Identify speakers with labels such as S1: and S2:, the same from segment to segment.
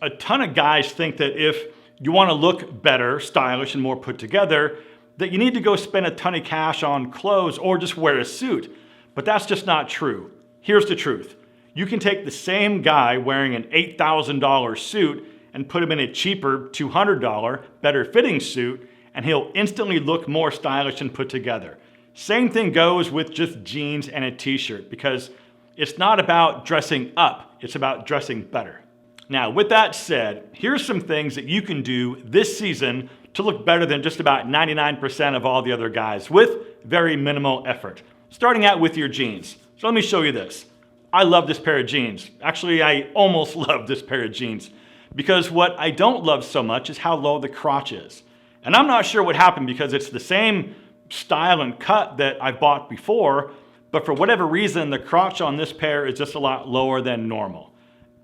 S1: A ton of guys think that if you want to look better, stylish, and more put together, that you need to go spend a ton of cash on clothes or just wear a suit. But that's just not true. Here's the truth. You can take the same guy wearing an $8,000 suit and put him in a cheaper $200, better fitting suit, and he'll instantly look more stylish and put together. Same thing goes with just jeans and a t-shirt, because it's not about dressing up, it's about dressing better. Now, with that said, here's some things that you can do this season to look better than just about 99% of all the other guys with very minimal effort. Starting out with your jeans. So let me show you this. I love this pair of jeans. Actually, I almost love this pair of jeans, because what I don't love so much is how low the crotch is. And I'm not sure what happened, because it's the same style and cut that I bought before, but for whatever reason, the crotch on this pair is just a lot lower than normal.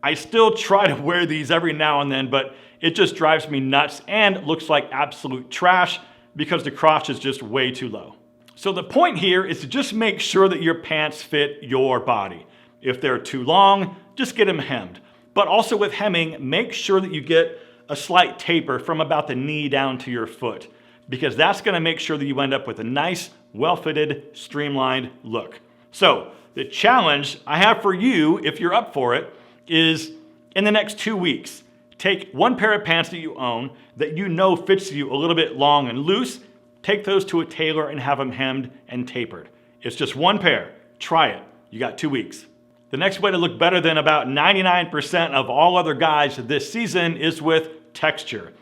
S1: I still try to wear these every now and then, but it just drives me nuts and looks like absolute trash because the crotch is just way too low. So the point here is to just make sure that your pants fit your body. If they're too long, just get them hemmed. But also with hemming, make sure that you get a slight taper from about the knee down to your foot, because that's gonna make sure that you end up with a nice, well-fitted, streamlined look. So the challenge I have for you, if you're up for it, is in the next 2 weeks, take one pair of pants that you own that you know fits you a little bit long and loose, take those to a tailor and have them hemmed and tapered. It's just one pair. Try it. You got 2 weeks. The next way to look better than about 99% of all other guys this season is with texture.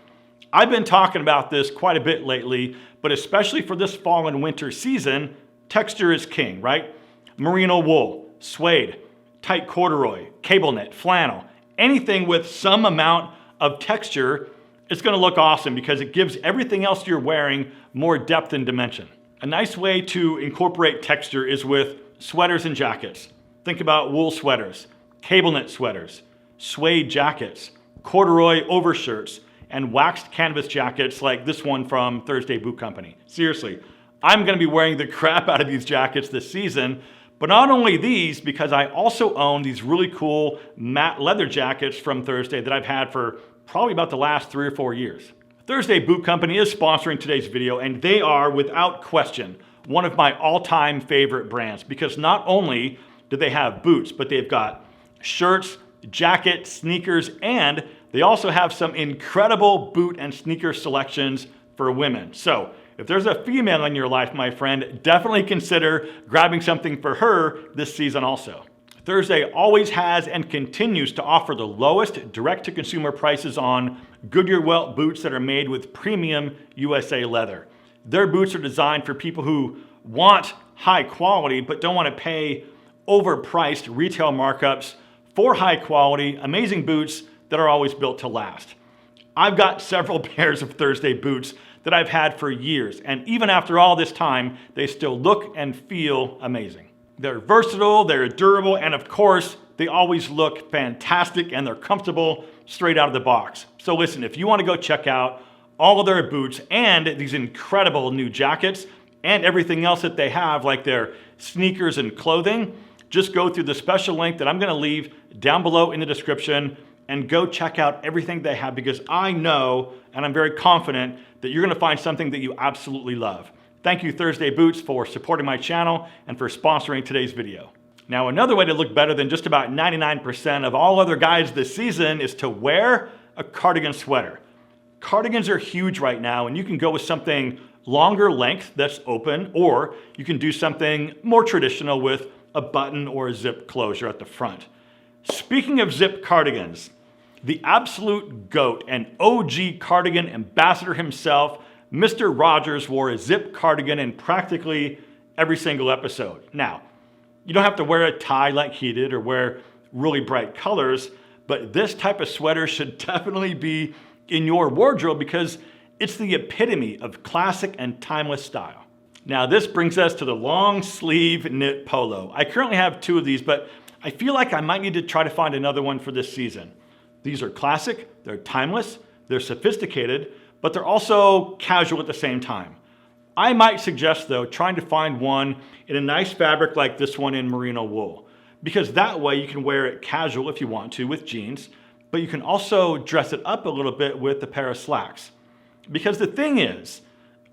S1: I've been talking about this quite a bit lately, but especially for this fall and winter season, texture is king, right? Merino wool, suede, tight corduroy, cable knit, flannel, anything with some amount of texture is gonna look awesome because it gives everything else you're wearing more depth and dimension. A nice way to incorporate texture is with sweaters and jackets. Think about wool sweaters, cable knit sweaters, suede jackets, corduroy overshirts, and waxed canvas jackets like this one from Thursday Boot Company. Seriously, I'm gonna be wearing the crap out of these jackets this season, but not only these, because I also own these really cool matte leather jackets from Thursday that I've had for probably about the last 3 or 4 years. Thursday Boot Company is sponsoring today's video, and they are, without question, one of my all-time favorite brands, because not only do they have boots, but they've got shirts, jackets, sneakers, and they also have some incredible boot and sneaker selections for women. So if there's a female in your life, my friend, definitely consider grabbing something for her this season also. Thursday always has and continues to offer the lowest direct-to-consumer prices on Goodyear Welt boots that are made with premium USA leather. Their boots are designed for people who want high quality but don't want to pay overpriced retail markups for high quality, amazing boots that are always built to last. I've got several pairs of Thursday boots that I've had for years, and even after all this time, they still look and feel amazing. They're versatile, they're durable, and of course, they always look fantastic and they're comfortable straight out of the box. So listen, if you want to go check out all of their boots and these incredible new jackets and everything else that they have, like their sneakers and clothing, just go through the special link that I'm going to leave down below in the description and go check out everything they have, because I know and I'm very confident that you're going to find something that you absolutely love. Thank you, Thursday Boots, for supporting my channel and for sponsoring today's video. Now, another way to look better than just about 99% of all other guys this season is to wear a cardigan sweater. Cardigans are huge right now, and you can go with something longer length that's open, or you can do something more traditional with a button or a zip closure at the front. Speaking of zip cardigans, the absolute GOAT and OG cardigan ambassador himself, Mr. Rogers, wore a zip cardigan in practically every single episode. Now, you don't have to wear a tie like he did or wear really bright colors, but this type of sweater should definitely be in your wardrobe because it's the epitome of classic and timeless style. Now, this brings us to the long sleeve knit polo. I currently have 2 of these, but I feel like I might need to try to find another one for this season. These are classic, they're timeless, they're sophisticated, but they're also casual at the same time. I might suggest, though, trying to find one in a nice fabric like this one in merino wool, because that way you can wear it casual if you want to with jeans, but you can also dress it up a little bit with a pair of slacks. Because the thing is,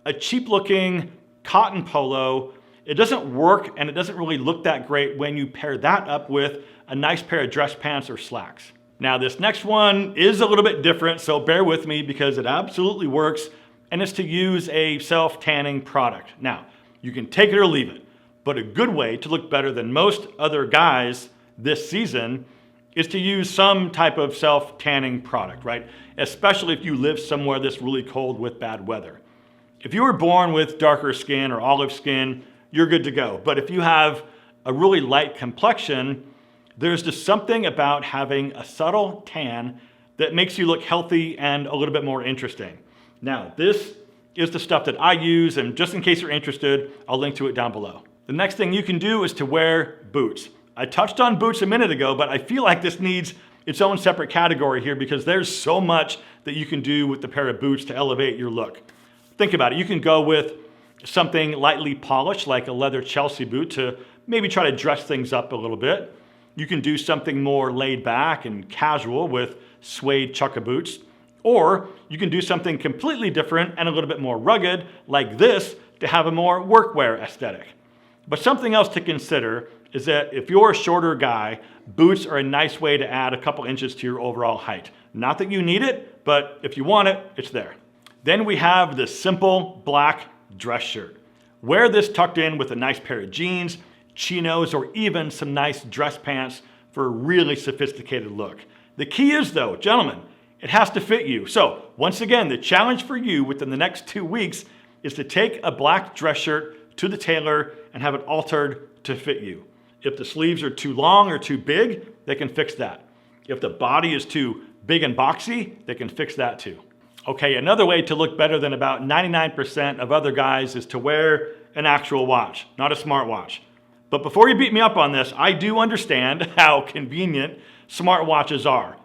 S1: a cheap looking cotton polo, it doesn't work and it doesn't really look that great when you pair that up with a nice pair of dress pants or slacks. Now this next one is a little bit different, so bear with me because it absolutely works, and it's to use a self-tanning product. Now, you can take it or leave it, but a good way to look better than most other guys this season is to use some type of self-tanning product, right? Especially if you live somewhere that's really cold with bad weather. If you were born with darker skin or olive skin, you're good to go. But if you have a really light complexion, there's just something about having a subtle tan that makes you look healthy and a little bit more interesting. Now, this is the stuff that I use, and just in case you're interested, I'll link to it down below. The next thing you can do is to wear boots. I touched on boots a minute ago, but I feel like this needs its own separate category here because there's so much that you can do with the pair of boots to elevate your look. Think about it. You can go with something lightly polished like a leather Chelsea boot to maybe try to dress things up a little bit. You can do something more laid back and casual with suede chukka boots. Or you can do something completely different and a little bit more rugged like this to have a more workwear aesthetic. But something else to consider is that if you're a shorter guy, boots are a nice way to add a couple inches to your overall height. Not that you need it, but if you want it, it's there. Then we have the simple black dress shirt. Wear this tucked in with a nice pair of jeans, chinos, or even some nice dress pants for a really sophisticated look. The key is though, gentlemen, it has to fit you. So once again, the challenge for you within the next 2 weeks is to take a black dress shirt to the tailor and have it altered to fit you. If the sleeves are too long or too big, they can fix that. If the body is too big and boxy, they can fix that too. Okay, another way to look better than about 99% of other guys is to wear an actual watch, not a smartwatch. But before you beat me up on this, I do understand how convenient smartwatches are.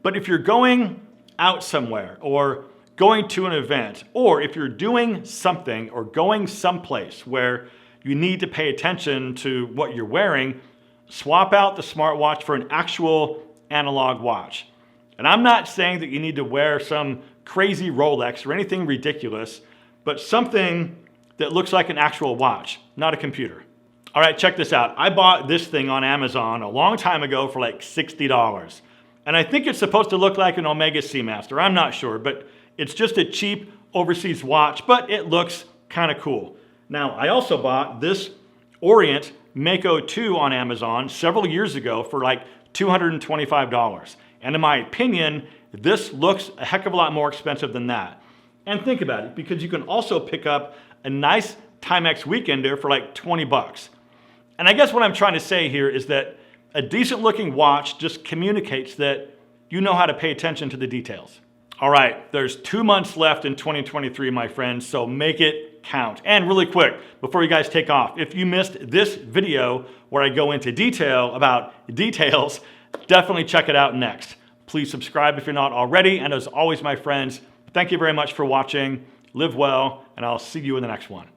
S1: But if you're going out somewhere or going to an event, or if you're doing something or going someplace where you need to pay attention to what you're wearing, swap out the smartwatch for an actual analog watch. And I'm not saying that you need to wear some crazy Rolex or anything ridiculous, but something that looks like an actual watch, not a computer. All right, check this out. I bought this thing on Amazon a long time ago for like $60. And I think it's supposed to look like an Omega Seamaster. I'm not sure, but it's just a cheap overseas watch, but it looks kind of cool. Now, I also bought this Orient Mako 2 on Amazon several years ago for like $225. And in my opinion, this looks a heck of a lot more expensive than that. And think about it, because you can also pick up a nice Timex Weekender for like 20 bucks. And I guess what I'm trying to say here is that a decent looking watch just communicates that you know how to pay attention to the details. All right, there's 2 months left in 2023, my friends, so make it count. And really quick, before you guys take off, if you missed this video where I go into detail about details, definitely check it out next. Please subscribe if you're not already, and as always, my friends, thank you very much for watching. Live well, and I'll see you in the next one.